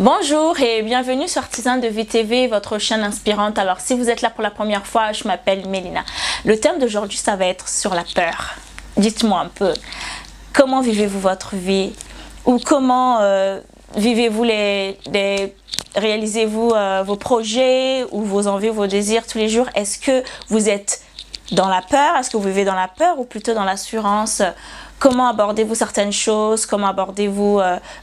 Bonjour et bienvenue sur Artisan de Vie TV, votre chaîne inspirante. Alors si vous êtes là pour la première fois, je m'appelle Mélina. Le thème d'aujourd'hui, ça va être sur la peur. Dites-moi un peu, comment vivez-vous votre vie? Ou comment vivez-vous réalisez-vous vos projets ou vos envies, vos désirs tous les jours? Est-ce que vous êtes dans la peur? Est-ce que vous vivez dans la peur ou plutôt dans l'assurance? Comment abordez-vous certaines choses? Comment abordez-vous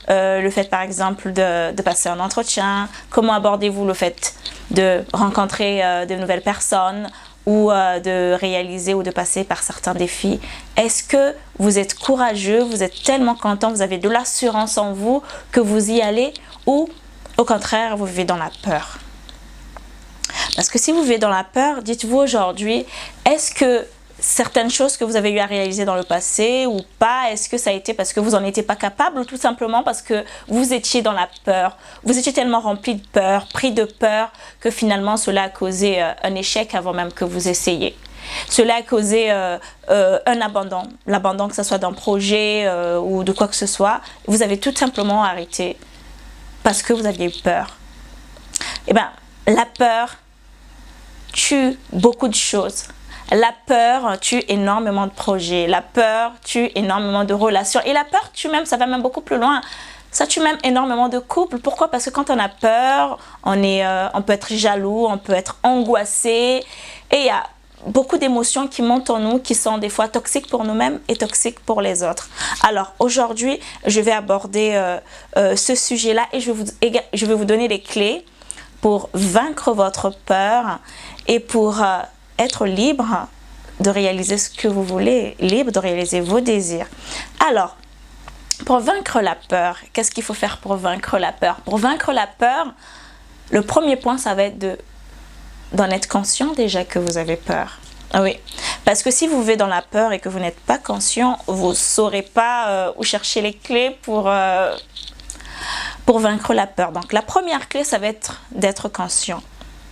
le fait, par exemple, de passer un entretien? Comment abordez-vous le fait de rencontrer de nouvelles personnes ou de réaliser ou de passer par certains défis? Est-ce que vous êtes courageux? Vous êtes tellement content? Vous avez de l'assurance en vous que vous y allez? Ou au contraire, vous vivez dans la peur? Parce que si vous vivez dans la peur, dites-vous aujourd'hui, est-ce que certaines choses que vous avez eu à réaliser dans le passé ou pas, est-ce que ça a été parce que vous n'en étiez pas capable ou tout simplement parce que vous étiez dans la peur? Vous étiez tellement rempli de peur, pris de peur, que finalement cela a causé un échec avant même que vous essayiez. Cela a causé un abandon, l'abandon que ce soit d'un projet ou de quoi que ce soit. Vous avez tout simplement arrêté parce que vous aviez eu peur. Eh bien, la peur tue beaucoup de choses. La peur tue énormément de projets. La peur tue énormément de relations. Et la peur tue même, ça va même beaucoup plus loin. Ça tue même énormément de couples. Pourquoi? Parce que quand on a peur, on peut être jaloux, on peut être angoissé. Et il y a beaucoup d'émotions qui montent en nous, qui sont des fois toxiques pour nous-mêmes et toxiques pour les autres. Alors aujourd'hui, je vais aborder ce sujet-là et je vais vous donner les clés pour vaincre votre peur et pour être libre de réaliser ce que vous voulez, libre de réaliser vos désirs. Alors, pour vaincre la peur, qu'est-ce qu'il faut faire pour vaincre la peur? Pour vaincre la peur, le premier point, ça va être d'en être conscient déjà que vous avez peur. Oui, parce que si vous vivez dans la peur et que vous n'êtes pas conscient, vous ne saurez pas où chercher les clés pour vaincre la peur. Donc, la première clé, ça va être d'être conscient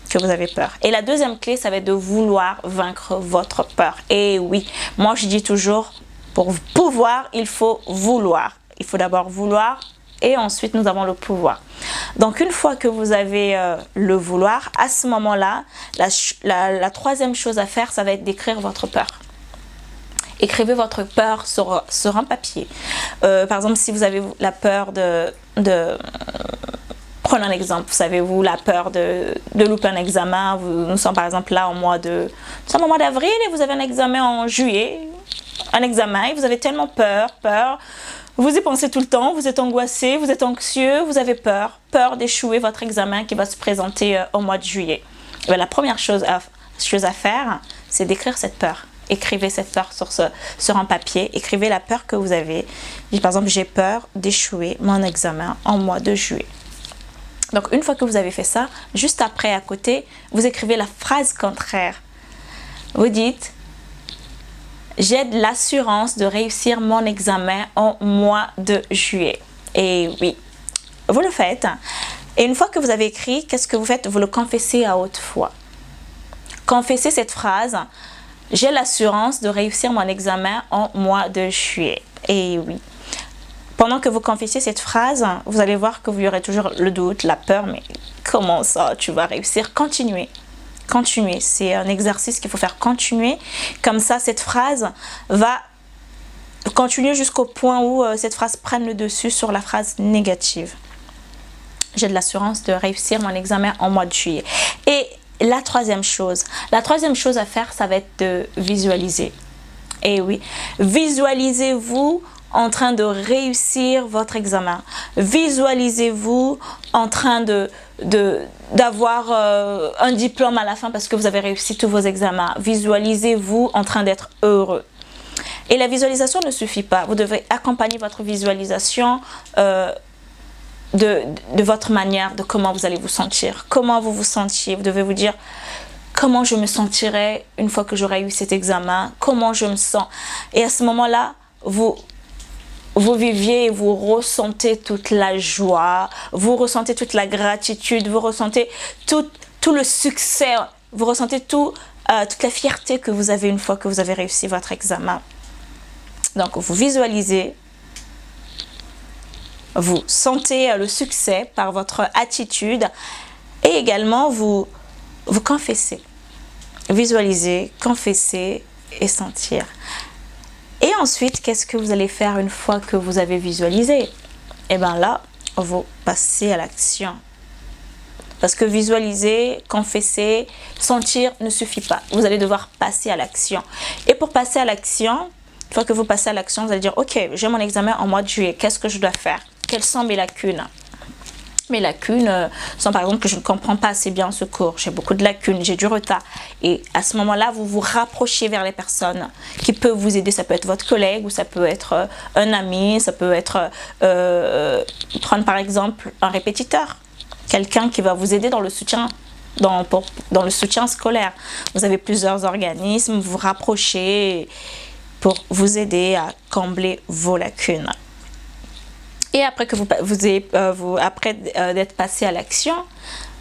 que vous avez peur. Et la deuxième clé, ça va être de vouloir vaincre votre peur. Et oui, moi je dis toujours, pour pouvoir, il faut vouloir. Il faut d'abord vouloir et ensuite nous avons le pouvoir. Donc une fois que vous avez le vouloir, à ce moment-là, la troisième chose à faire, ça va être d'écrire votre peur. Écrivez votre peur sur un papier. Par exemple, si vous avez la peur prenons un exemple, vous savez-vous, la peur de louper un examen. Nous sommes par exemple là au mois d'avril et vous avez un examen en juillet, un examen et vous avez tellement peur, vous y pensez tout le temps, vous êtes angoissé, vous êtes anxieux, vous avez peur d'échouer votre examen qui va se présenter au mois de juillet. Et bien, la première chose à faire, c'est d'écrire cette peur. Écrivez cette peur sur un papier, écrivez la peur que vous avez. Par exemple, j'ai peur d'échouer mon examen en mois de juillet. Donc, une fois que vous avez fait ça, juste après, à côté, vous écrivez la phrase contraire. Vous dites, j'ai de l'assurance de réussir mon examen en mois de juillet. Et oui, vous le faites. Et une fois que vous avez écrit, qu'est-ce que vous faites? Vous le confessez à haute voix. Confessez cette phrase, j'ai l'assurance de réussir mon examen en mois de juillet. Et oui. Pendant que vous confessez cette phrase, vous allez voir que vous y aurez toujours le doute, la peur, mais comment ça, tu vas réussir? Continuez. Continuez. C'est un exercice qu'il faut faire continuer. Comme ça, cette phrase va continuer jusqu'au point où cette phrase prenne le dessus sur la phrase négative. J'ai de l'assurance de réussir mon examen en mois de juillet. Et la troisième chose à faire, ça va être de visualiser. Et oui, visualisez-vous en train de réussir votre examen. Visualisez-vous en train d'avoir un diplôme à la fin parce que vous avez réussi tous vos examens. Visualisez-vous en train d'être heureux. Et la visualisation ne suffit pas. Vous devez accompagner votre visualisation de votre manière, de comment vous allez vous sentir. Comment vous vous sentiez. Vous devez vous dire comment je me sentirai une fois que j'aurai eu cet examen. Comment je me sens. Et à ce moment-là, vous viviez, vous ressentez toute la joie, vous ressentez toute la gratitude, vous ressentez tout le succès, vous ressentez toute la fierté que vous avez une fois que vous avez réussi votre examen. Donc, vous visualisez, vous sentez le succès par votre attitude et également vous confessez. Visualiser, confesser et sentir. Et ensuite, qu'est-ce que vous allez faire une fois que vous avez visualisé? Et bien là, vous passez à l'action. Parce que visualiser, confesser, sentir ne suffit pas. Vous allez devoir passer à l'action. Et pour passer à l'action, une fois que vous passez à l'action, vous allez dire, ok, j'ai mon examen en mois de juillet. Qu'est-ce que je dois faire? Quelles sont mes lacunes? Mes lacunes sont par exemple que je ne comprends pas assez bien ce cours. J'ai beaucoup de lacunes, j'ai du retard. Et à ce moment-là, vous vous rapprochez vers les personnes qui peuvent vous aider. Ça peut être votre collègue ou ça peut être un ami. Ça peut être, prendre par exemple un répétiteur. Quelqu'un qui va vous aider dans le soutien, dans le soutien scolaire. Vous avez plusieurs organismes, vous vous rapprochez pour vous aider à combler vos lacunes. Et après que après d'être passé à l'action,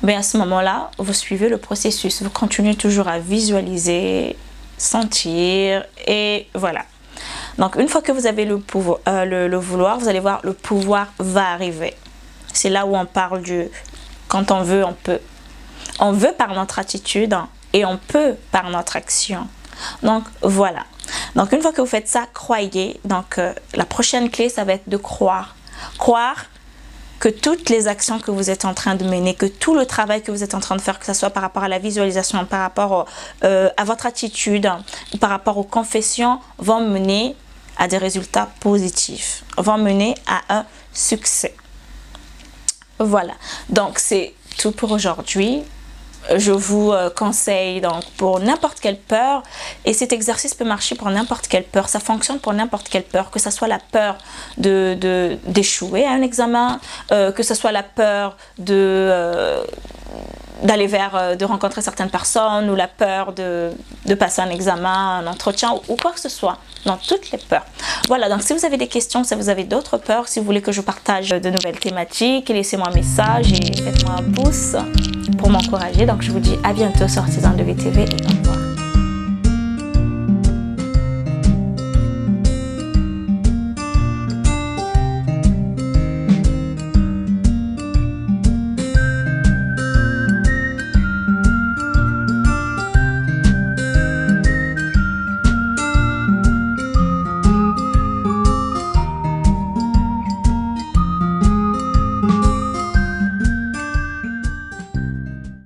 à ce moment-là, vous suivez le processus. Vous continuez toujours à visualiser, sentir et voilà. Donc une fois que vous avez le vouloir, vous allez voir le pouvoir va arriver. C'est là où on parle du quand on veut, on peut. On veut par notre attitude et on peut par notre action. Donc voilà. Donc une fois que vous faites ça, croyez. Donc la prochaine clé, ça va être de croire. Croire que toutes les actions que vous êtes en train de mener, que tout le travail que vous êtes en train de faire, que ce soit par rapport à la visualisation, par rapport à votre attitude, par rapport aux confessions, vont mener à des résultats positifs, vont mener à un succès. Voilà, donc c'est tout pour aujourd'hui. Je vous conseille donc pour n'importe quelle peur, et cet exercice peut marcher pour n'importe quelle peur, ça fonctionne pour n'importe quelle peur, que ce soit la peur d'échouer à un examen, que ce soit la peur d'aller de rencontrer certaines personnes, ou la peur de passer un examen, un entretien ou quoi que ce soit, dans toutes les peurs. Voilà, donc si vous avez des questions, si vous avez d'autres peurs, si vous voulez que je partage de nouvelles thématiques, laissez-moi un message et faites-moi un pouce pour m'encourager. Donc je vous dis à bientôt sur Artisan de VTV et au revoir.